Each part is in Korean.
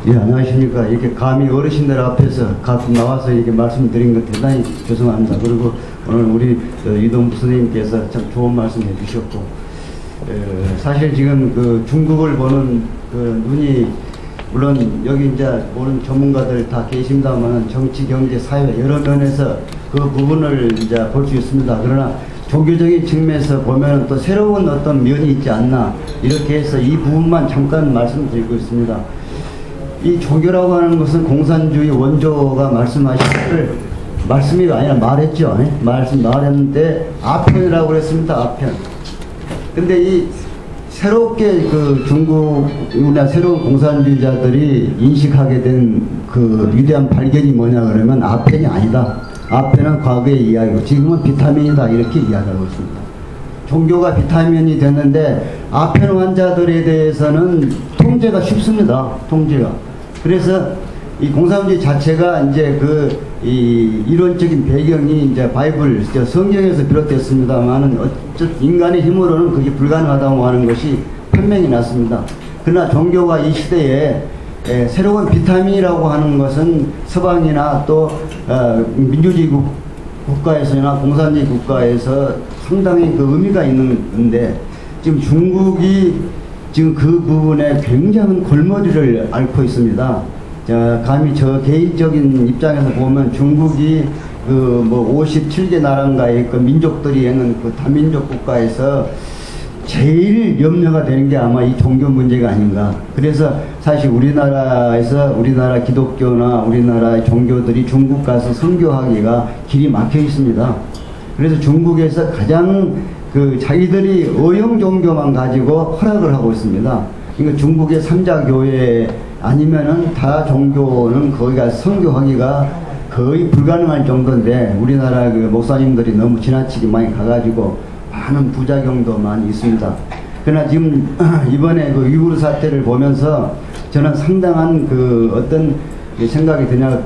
예, 안녕하십니까. 이렇게 감히 어르신들 앞에서 가끔 나와서 이렇게 말씀드린 것 대단히 죄송합니다. 그리고 오늘 우리 이동부 선생님께서 참 좋은 말씀 해주셨고, 사실 지금 그 중국을 보는 그 눈이, 물론 여기 이제 모르는 전문가들 다 계십니다만 정치, 경제, 사회 여러 면에서 그 부분을 이제 볼 수 있습니다. 그러나 종교적인 측면에서 보면 또 새로운 어떤 면이 있지 않나, 이렇게 해서 이 부분만 잠깐 말씀드리고 있습니다. 이 종교라고 하는 것은 공산주의 원조가 말씀하시기를, 말씀이 아니라 말했죠. 말했는데 아편이라고 그랬습니다. 아편. 근데 이 새롭게 그 중국이나 새로운 공산주의자들이 인식하게 된 그 위대한 발견이 뭐냐 그러면 아편이 아니다. 아편은 과거의 이야기고 지금은 비타민이다. 이렇게 이야기하고 있습니다. 종교가 비타민이 됐는데 아편 환자들에 대해서는 통제가 쉽습니다. 통제가. 그래서 이 공산주의 자체가 이제 이 이론적인 배경이 이제 바이블, 성경에서 비롯됐습니다만은 어쨌든 인간의 힘으로는 그게 불가능하다고 하는 것이 판명이 났습니다. 그러나 종교가 이 시대에 새로운 비타민이라고 하는 것은 서방이나 또 민주주의 국가에서나 공산주의 국가에서 상당히 그 의미가 있는데, 지금 중국이 지금 그 부분에 굉장한 골머리를 앓고 있습니다. 감히 저 개인적인 입장에서 보면 중국이 그 뭐 57개 나라인가에 그 민족들이 있는 그 다민족 국가에서 제일 염려가 되는 게 아마 이 종교 문제가 아닌가. 그래서 사실 우리나라에서 우리나라 기독교나 우리나라 종교들이 중국 가서 선교하기가 길이 막혀 있습니다. 그래서 중국에서 가장 그 자기들이 어용 종교만 가지고 허락을 하고 있습니다. 그러니까 중국의 삼자교회 아니면은 다 종교는 거기가 선교하기가 거의 불가능할 정도인데, 우리나라 그 목사님들이 너무 지나치게 많이 가가지고 많은 부작용도 많이 있습니다. 그러나 지금 이번에 그 위구르 사태를 보면서 저는 상당한 그 어떤 생각이 드냐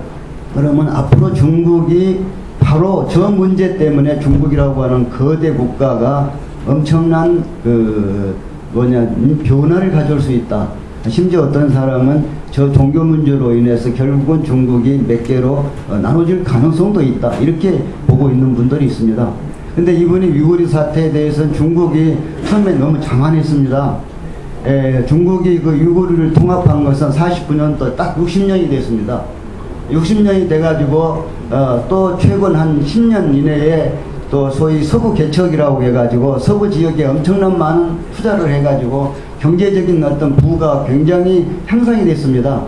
그러면, 앞으로 중국이 바로 저 문제 때문에 중국이라고 하는 거대 국가가 엄청난 그 변화를 가져올 수 있다. 심지어 어떤 사람은 저 종교 문제로 인해서 결국은 중국이 몇 개로 나눠질 가능성도 있다. 이렇게 보고 있는 분들이 있습니다. 근데 이번에 위구르 사태에 대해서는 중국이 처음에 너무 장안했습니다. 중국이 그 위구르를 통합한 것은 49년도 딱 60년이 됐습니다. 60년이 돼가지고 또 최근 한 10년 이내에 또 소위 서부 개척이라고 해가지고 서부 지역에 엄청난 많은 투자를 해가지고 경제적인 어떤 부가 굉장히 향상이 됐습니다.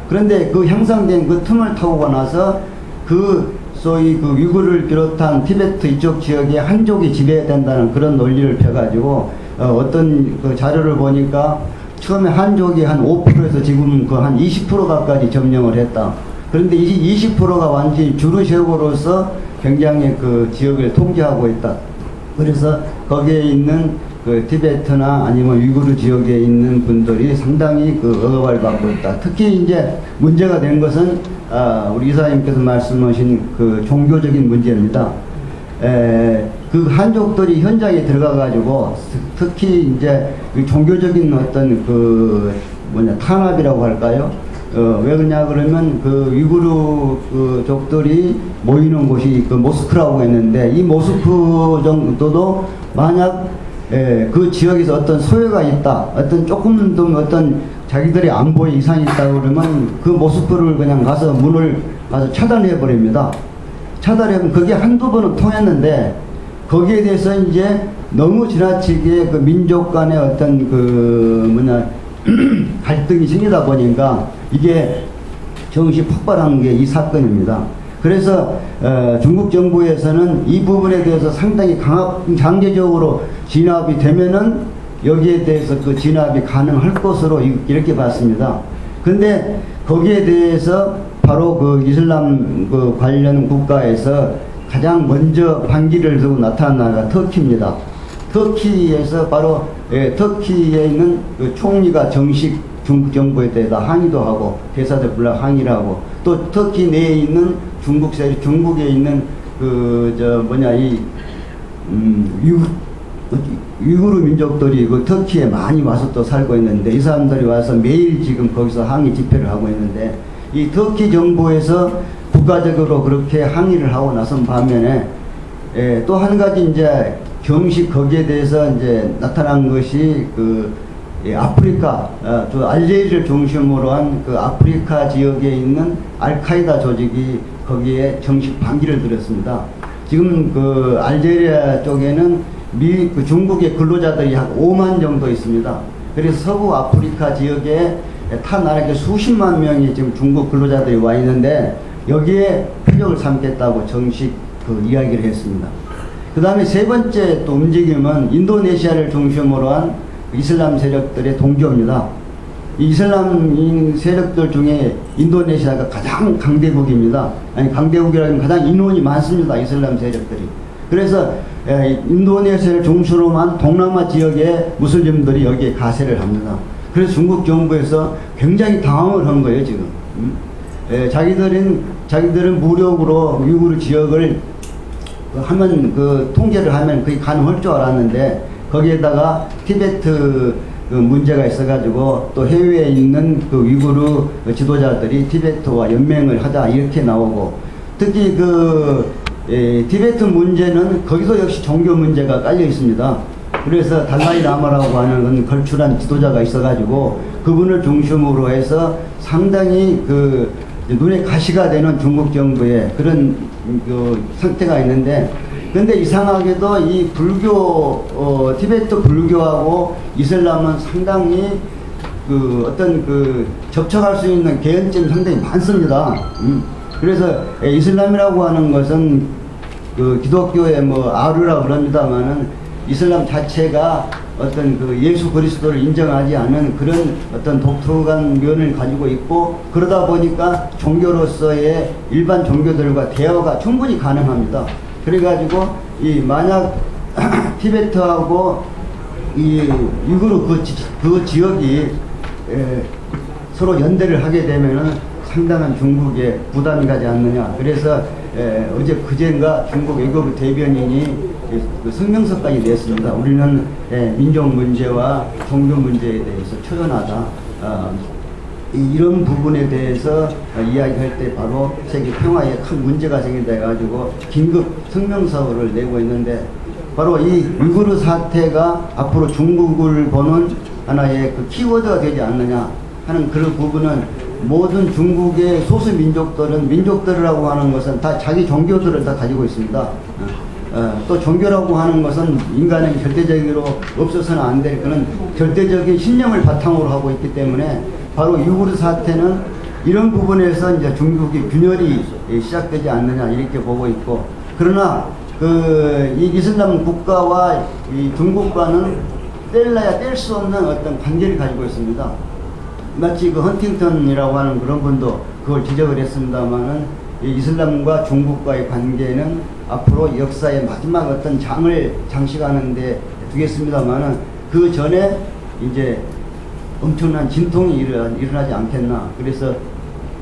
그런데 그 향상된 그 틈을 타고 나서 그 소위 그 위구르를 비롯한 티베트 이쪽 지역에 한족이 지배된다는 그런 논리를 펴가지고 어떤 그 자료를 보니까 처음에 한족이 한 5%에서 지금 그 한 20% 가까이 점령을 했다. 그런데 이 20%가 완전히 줄을 세우고로서 굉장히 그 지역을 통제하고 있다. 그래서 거기에 있는 그 티베트나 아니면 위구르 지역에 있는 분들이 상당히 그 억압을 받고 있다. 특히 이제 문제가 된 것은 우리 이사님께서 말씀하신 그 종교적인 문제입니다. 그 한족들이 현장에 들어가가지고 특히 이제 그 종교적인 어떤 그 탄압이라고 할까요? 왜 그러냐 그러면 그 위구르 그 족들이 모이는 곳이 그 모스크라고 했는데, 이 모스크 정도도 만약 그 지역에서 어떤 소외가 있다, 어떤 조금 더 어떤 자기들의 안보에 이상이 있다 그러면 그 모스크를 그냥 가서 문을 가서 차단해 버립니다. 차단하면 그게 한두 번은 통했는데, 거기에 대해서 이제 너무 지나치게 그 민족 간의 어떤 그 갈등이 생기다 보니까 이게 정시 폭발한 게 이 사건입니다. 그래서 중국 정부에서는 이 부분에 대해서 상당히 강제적으로 진압이 되면은 여기에 대해서 그 진압이 가능할 것으로 이렇게 봤습니다. 근데 거기에 대해서 바로 그 이슬람 그 관련 국가에서 가장 먼저 반기를 들고 나타난 나라가 터키입니다. 터키에서 바로 터키에 있는 그 총리가 정식 중국 정부에 대해서 항의도 하고 대사들 불러 항의를 하고, 또 터키 내에 있는 중국에 있는 위구르 민족들이 그 터키에 많이 와서 또 살고 있는데 이 사람들이 와서 매일 지금 거기서 항의 집회를 하고 있는데 이 터키 정부에서 국가적으로 그렇게 항의를 하고 나선 반면에 또 한 가지 이제 경식 거기에 대해서 이제 나타난 것이 그 아프리카, 저 알제리를 중심으로 한 그 아프리카 지역에 있는 알카이다 조직이 거기에 정식 반기를 들였습니다. 지금 그 알제리아 쪽에는 그 중국의 근로자들이 한 5만 정도 있습니다. 그래서 서부 아프리카 지역에 타 나라에 수십만 명이 지금 중국 근로자들이 와 있는데 여기에 표적을 삼겠다고 정식 그 이야기를 했습니다. 그 다음에 세 번째 또 움직임은 인도네시아를 중심으로 한 이슬람 세력들의 동조입니다. 이 이슬람 세력들 중에 인도네시아가 가장 강대국입니다. 아니 강대국이라면 가장 인원이 많습니다. 이슬람 세력들이. 그래서 인도네시아를 중심으로 한 동남아 지역의 무슬림들이 여기에 가세를 합니다. 그래서 중국 정부에서 굉장히 당황을 한 거예요 지금. 자기들은 무력으로 위구르 지역을 하면 그 통제를 하면 그게 가능할 줄 알았는데 거기에다가 티베트 그 문제가 있어가지고 또 해외에 있는 그 위구르 지도자들이 티베트와 연맹을 하자 이렇게 나오고 특히 그 티베트 문제는 거기서 역시 종교 문제가 깔려 있습니다. 그래서 달라이 라마라고 하는 걸출한 지도자가 있어가지고 그분을 중심으로 해서 상당히 그 눈에 가시가 되는 중국 정부의 그런 그 상태가 있는데 근데 이상하게도 이 불교, 티베트 불교하고 이슬람은 상당히 그 어떤 그 접촉할 수 있는 개연점이 상당히 많습니다. 그래서 이슬람이라고 하는 것은 그 기독교의 뭐 아르라 그럽니다만은 이슬람 자체가 어떤 그 예수 그리스도를 인정하지 않은 그런 어떤 독특한 면을 가지고 있고 그러다 보니까 종교로서의 일반 종교들과 대화가 충분히 가능합니다. 그래가지고 이 만약 티베트하고 이 위구르 그 지역이 서로 연대를 하게 되면은 상당한 중국에 부담이 가지 않느냐. 그래서 어제 그제인가 중국 외교부 대변인이 그 성명서까지 냈습니다. 우리는 민족 문제와 종교 문제에 대해서 초연하다. 이런 부분에 대해서 이야기할 때 바로 세계 평화에 큰 문제가 생긴다 해가지고 긴급 성명서를 내고 있는데 바로 이 위구르 사태가 앞으로 중국을 보는 하나의 그 키워드가 되지 않느냐 하는 그런 부분은 모든 중국의 소수 민족들이라고 하는 것은 다 자기 종교들을 다 가지고 있습니다. 또 종교라고 하는 것은 인간의 절대적으로 없어서는 안 될 그런 절대적인 신념을 바탕으로 하고 있기 때문에 바로 위구르 사태는 이런 부분에서 이제 중국의 균열이 시작되지 않느냐 이렇게 보고 있고 그러나 이 이슬람 국가와 이 중국과는 뗄래야 뗄 수 없는 어떤 관계를 가지고 있습니다. 마치 그 헌팅턴이라고 하는 그런 분도 그걸 지적을 했습니다만은 이 이슬람과 중국과의 관계는 앞으로 역사의 마지막 어떤 장을 장식하는 데 두겠습니다만은 그 전에 이제 엄청난 진통이 일어나지 않겠나. 그래서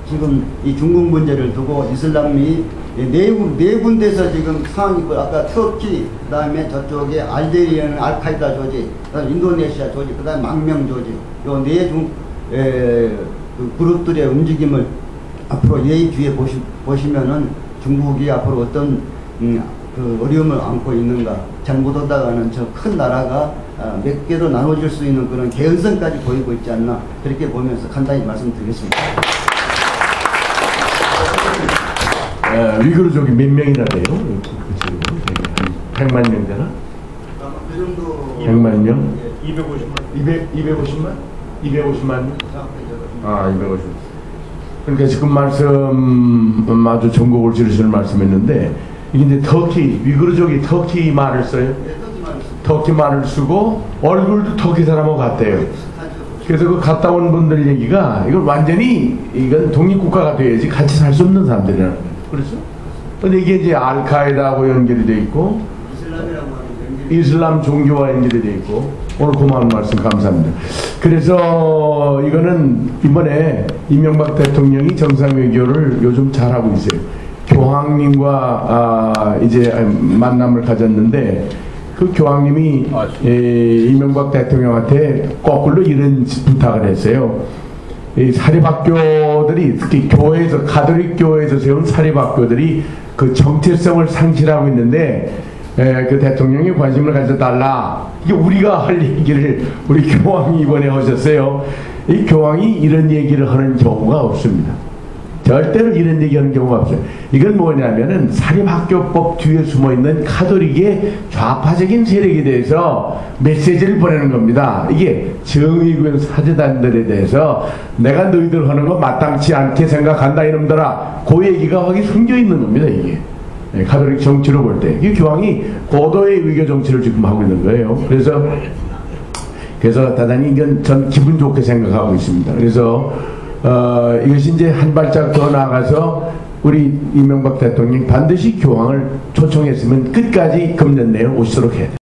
지금 이 중국 문제를 두고 이슬람이 네 군데서 지금 상황이 있고 아까 터키, 그 다음에 저쪽에 알제리아는 알카이다 조직, 그 다음에 인도네시아 조직, 그 다음에 망명 조직, 요 그 그룹들의 움직임을 앞으로 예의주에 보시면은 중국이 앞으로 어떤 그 어려움을 안고 있는가, 잘못하다가는 저 큰 나라가 몇 개로 나눠질 수 있는 그런 개연성까지 보이고 있지 않나, 그렇게 보면서 간단히 말씀드리겠습니다. 위구르족이 몇 명이나 돼요? 지금 100만 명 되나? 그 정도. 100만 명? 250만. 250만? 250만 명? 250. 그러니까 지금 말씀 아주 전곡을 지르시는 말씀했는데, 이게 이제 위구르족이 터키 말을 써요. 터키 말을 쓰고 얼굴도 터키 사람하고 같대요. 그래서 그 갔다 온 분들 얘기가 이건 완전히 이건 독립국가가 돼야지 같이 살 수 없는 사람들이라는 거예요. 그렇죠? 근데 이게 이제 알카에다하고 연결이 돼 있고 이슬람 종교와 연결이 돼 있고, 오늘 고마운 말씀 감사합니다. 그래서 이거는 이번에 이명박 대통령이 정상외교를 요즘 잘하고 있어요. 교황님과 이제 만남을 가졌는데 그 교황님이 이명박 대통령한테 거꾸로 이런 부탁을 했어요. 이 사립학교들이 특히 교회에서 가톨릭 교회에서 세운 사립학교들이 그 정체성을 상실하고 있는데 그 대통령이 관심을 가져달라. 이게 우리가 할 얘기를 우리 교황이 이번에 하셨어요. 이 교황이 이런 얘기를 하는 경우가 없습니다. 절대로 이런 얘기하는 경우가 없어요. 이건 뭐냐면은 사립학교법 뒤에 숨어있는 가톨릭의 좌파적인 세력에 대해서 메시지를 보내는 겁니다. 이게 정의구현 사제단들에 대해서 내가 너희들 하는 거 마땅치 않게 생각한다 이놈들아, 그 얘기가 거기 숨겨있는 겁니다. 이게 가톨릭 정치로 볼 때 이 교황이 고도의 위교 정치를 지금 하고 있는 거예요. 그래서 대단히 이건 전 기분 좋게 생각하고 있습니다. 그래서 이것이 이제 한 발짝 더 나가서 우리 이명박 대통령이 반드시 교황을 초청했으면 끝까지 금년내에 오시도록 해야 돼요.